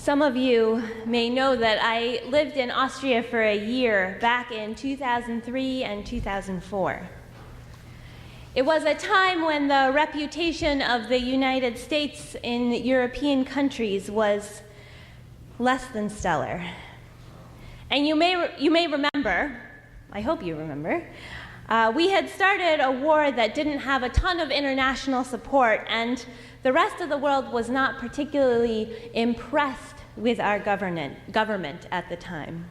Some of you may know that I lived in Austria for a year back in 2003 and 2004. It was a time when the reputation of the United States in European countries was less than stellar. And you may remember, I hope you remember, we had started a war that didn't have a ton of international support, and the rest of the world was not particularly impressed with our government at the time.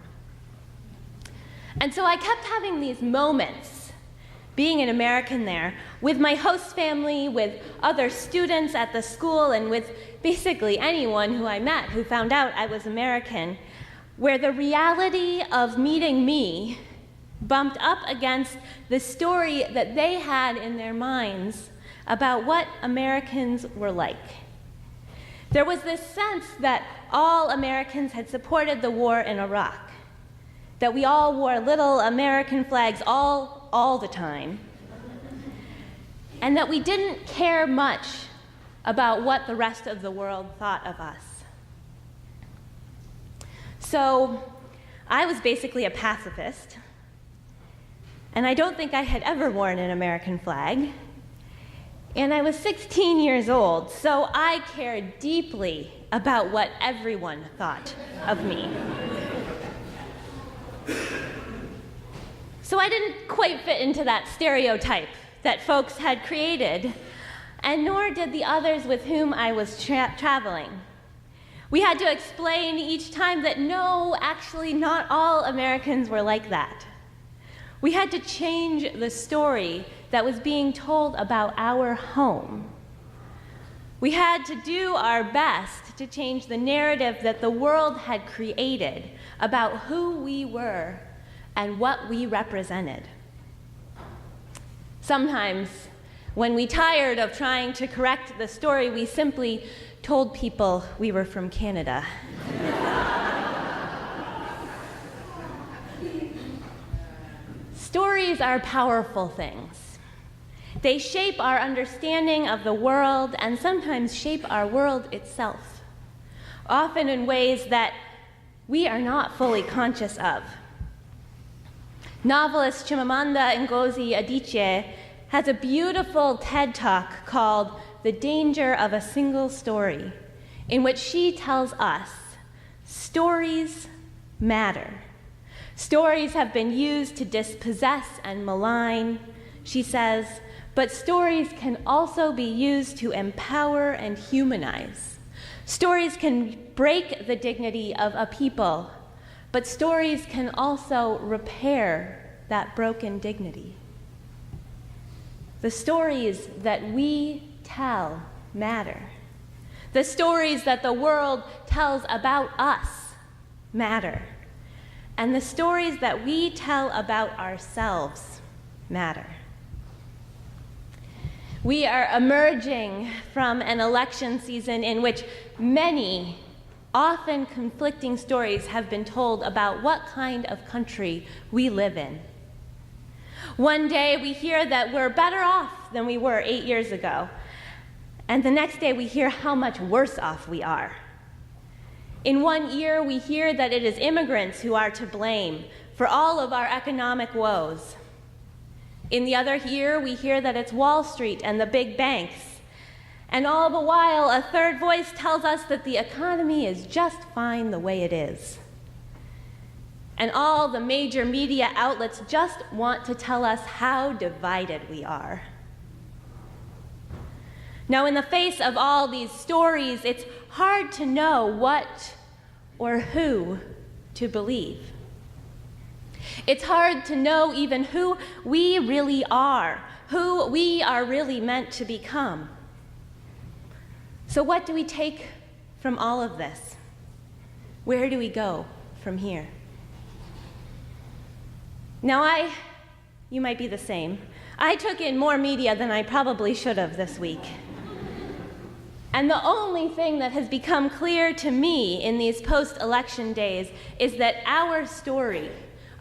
And so I kept having these moments, being an American there, with my host family, with other students at the school, and with basically anyone who I met who found out I was American, where the reality of meeting me bumped up against the story that they had in their minds about what Americans were like. There was this sense that all Americans had supported the war in Iraq, that we all wore little American flags all the time, and that we didn't care much about what the rest of the world thought of us. So I was basically a pacifist, and I don't think I had ever worn an American flag. And I was 16 years old, so I cared deeply about what everyone thought of me. So I didn't quite fit into that stereotype that folks had created, and nor did the others with whom I was traveling. We had to explain each time that no, actually not all Americans were like that. We had to change the story that was being told about our home. We had to do our best to change the narrative that the world had created about who we were and what we represented. Sometimes, when we tired of trying to correct the story, we simply told people we were from Canada. Stories are powerful things. They shape our understanding of the world and sometimes shape our world itself, often in ways that we are not fully conscious of. Novelist Chimamanda Ngozi Adichie has a beautiful TED Talk called The Danger of a Single Story, in which she tells us stories matter. Stories have been used to dispossess and malign, she says, but stories can also be used to empower and humanize. Stories can break the dignity of a people, but stories can also repair that broken dignity. The stories that we tell matter. The stories that the world tells about us matter. And the stories that we tell about ourselves matter. We are emerging from an election season in which many, often conflicting stories have been told about what kind of country we live in. One day we hear that we're better off than we were 8 years ago, and the next day we hear how much worse off we are. In one ear, we hear that it is immigrants who are to blame for all of our economic woes. In the other ear, we hear that it's Wall Street and the big banks. And all the while, a third voice tells us that the economy is just fine the way it is. And all the major media outlets just want to tell us how divided we are. Now, in the face of all these stories, it's hard to know what or who to believe. It's hard to know even who we really are, who we are really meant to become. So what do we take from all of this? Where do we go from here? Now you might be the same. I took in more media than I probably should have this week. And the only thing that has become clear to me in these post-election days is that our story,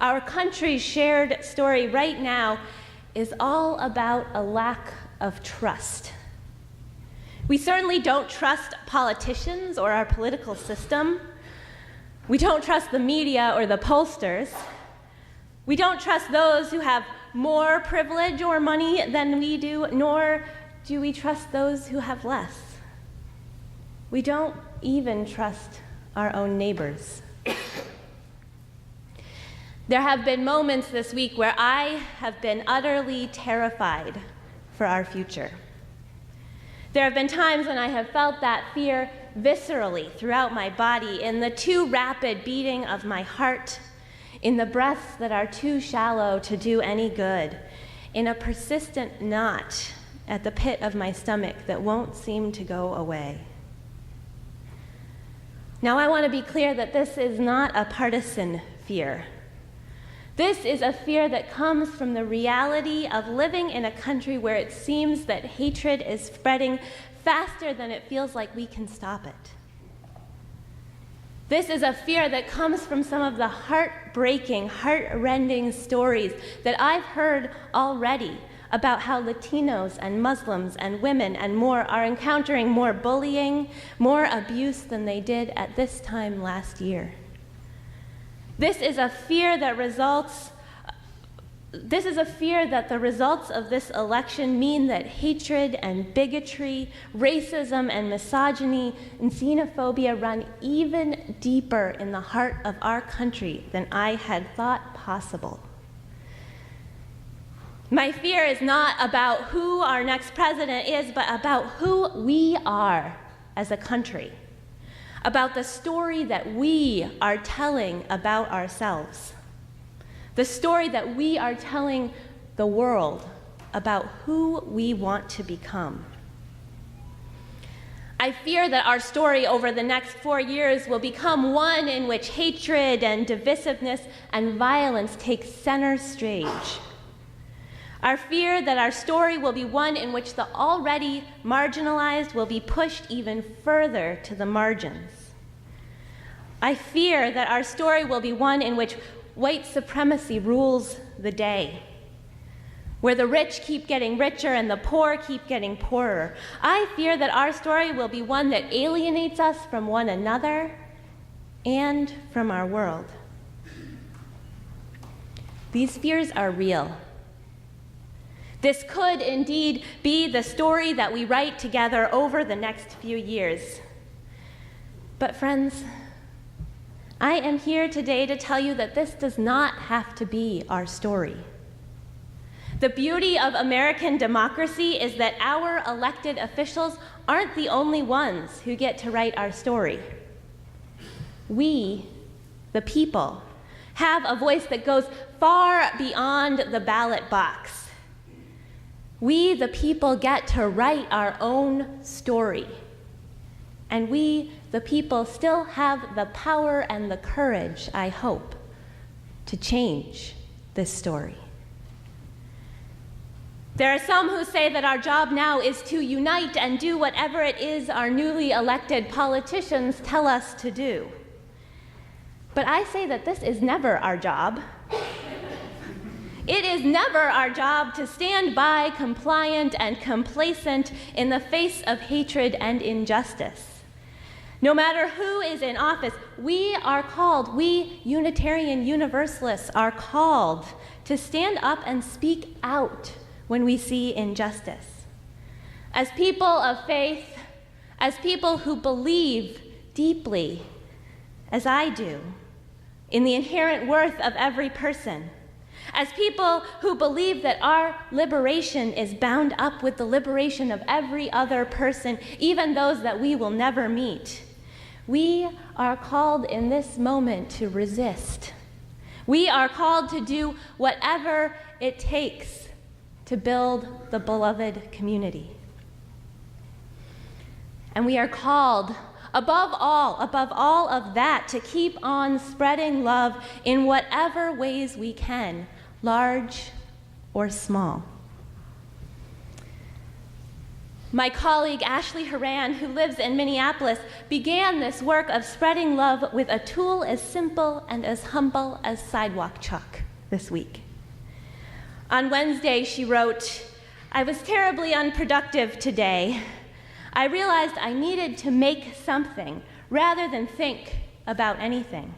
our country's shared story right now, is all about a lack of trust. We certainly don't trust politicians or our political system. We don't trust the media or the pollsters. We don't trust those who have more privilege or money than we do, nor do we trust those who have less. We don't even trust our own neighbors. There have been moments this week where I have been utterly terrified for our future. There have been times when I have felt that fear viscerally throughout my body, in the too rapid beating of my heart, in the breaths that are too shallow to do any good, in a persistent knot at the pit of my stomach that won't seem to go away. Now, I want to be clear that this is not a partisan fear. This is a fear that comes from the reality of living in a country where it seems that hatred is spreading faster than it feels like we can stop it. This is a fear that comes from some of the heartbreaking, heart-rending stories that I've heard already about how Latinos and Muslims and women and more are encountering more bullying, more abuse than they did at this time last year. This is a fear that the results of this election mean that hatred and bigotry, racism and misogyny and xenophobia run even deeper in the heart of our country than I had thought possible. My fear is not about who our next president is, but about who we are as a country, about the story that we are telling about ourselves, the story that we are telling the world about who we want to become. I fear that our story over the next 4 years will become one in which hatred and divisiveness and violence take center stage. I fear that our story will be one in which the already marginalized will be pushed even further to the margins. I fear that our story will be one in which white supremacy rules the day, where the rich keep getting richer and the poor keep getting poorer. I fear that our story will be one that alienates us from one another and from our world. These fears are real. This could indeed be the story that we write together over the next few years. But friends, I am here today to tell you that this does not have to be our story. The beauty of American democracy is that our elected officials aren't the only ones who get to write our story. We, the people, have a voice that goes far beyond the ballot box. We, the people, get to write our own story. And we, the people, still have the power and the courage, I hope, to change this story. There are some who say that our job now is to unite and do whatever it is our newly elected politicians tell us to do. But I say that this is never our job. It is never our job to stand by compliant and complacent in the face of hatred and injustice. No matter who is in office, we are called, we Unitarian Universalists are called to stand up and speak out when we see injustice. As people of faith, as people who believe deeply, as I do, in the inherent worth of every person, as people who believe that our liberation is bound up with the liberation of every other person, even those that we will never meet, we are called in this moment to resist. We are called to do whatever it takes to build the beloved community. And we are called, above all of that, to keep on spreading love in whatever ways we can, large or small. My colleague Ashley Horan, who lives in Minneapolis, began this work of spreading love with a tool as simple and as humble as sidewalk chalk this week. On Wednesday, she wrote, "I was terribly unproductive today. I realized I needed to make something rather than think about anything.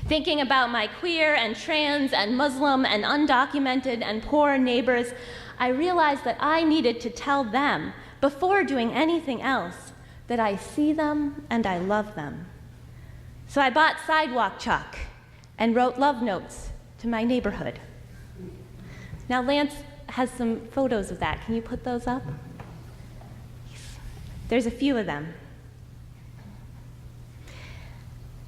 Thinking about my queer and trans and Muslim and undocumented and poor neighbors, I realized that I needed to tell them, before doing anything else, that I see them and I love them. So I bought sidewalk chalk and wrote love notes to my neighborhood. Now Lance has some photos of that. Can you put those up? There's a few of them.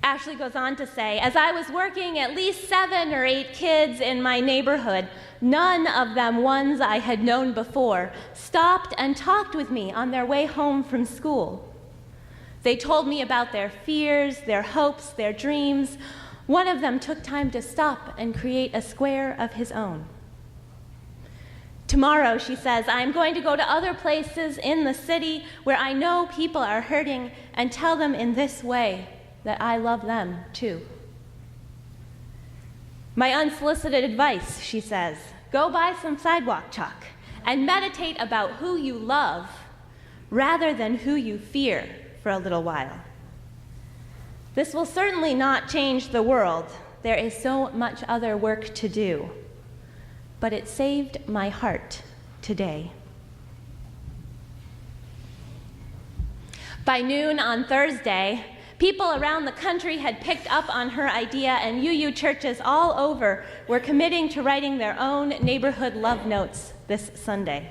Ashley goes on to say, as I was working at least 7 or 8 kids in my neighborhood, none of them ones I had known before, stopped and talked with me on their way home from school. They told me about their fears, their hopes, their dreams. One of them took time to stop and create a square of his own. Tomorrow, she says, I'm going to go to other places in the city where I know people are hurting and tell them in this way that I love them too. My unsolicited advice, she says, go buy some sidewalk chalk and meditate about who you love rather than who you fear for a little while. This will certainly not change the world. There is so much other work to do. But it saved my heart today. By noon on Thursday, people around the country had picked up on her idea, and UU churches all over were committing to writing their own neighborhood love notes this Sunday.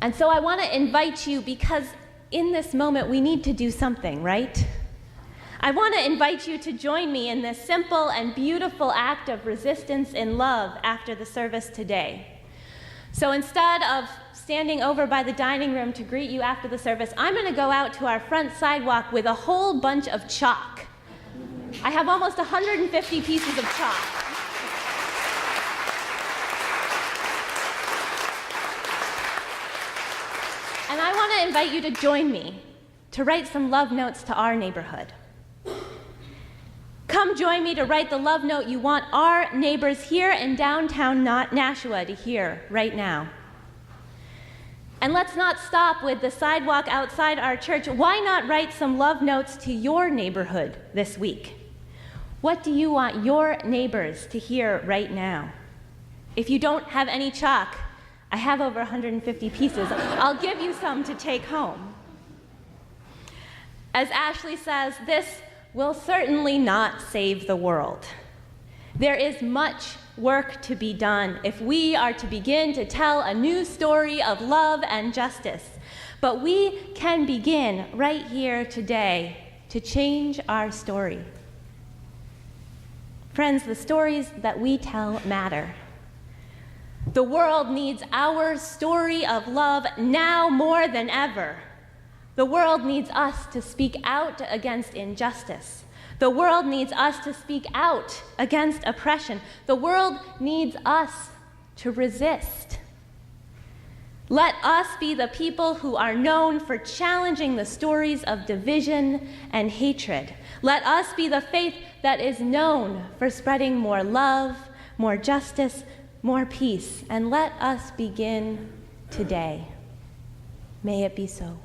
And so I want to invite you, because in this moment we need to do something, right? I want to invite you to join me in this simple and beautiful act of resistance in love after the service today. So instead of standing over by the dining room to greet you after the service, I'm going to go out to our front sidewalk with a whole bunch of chalk. I have almost 150 pieces of chalk. And I want to invite you to join me to write some love notes to our neighborhood. Come join me to write the love note you want our neighbors here in downtown Nashua to hear right now. And let's not stop with the sidewalk outside our church. Why not write some love notes to your neighborhood this week? What do you want your neighbors to hear right now? If you don't have any chalk, I have over 150 pieces. I'll give you some to take home. As Ashley says, this will certainly not save the world. There is much work to be done if we are to begin to tell a new story of love and justice. But we can begin right here today to change our story. Friends, the stories that we tell matter. The world needs our story of love now more than ever. The world needs us to speak out against injustice. The world needs us to speak out against oppression. The world needs us to resist. Let us be the people who are known for challenging the stories of division and hatred. Let us be the faith that is known for spreading more love, more justice, more peace. And let us begin today. May it be so.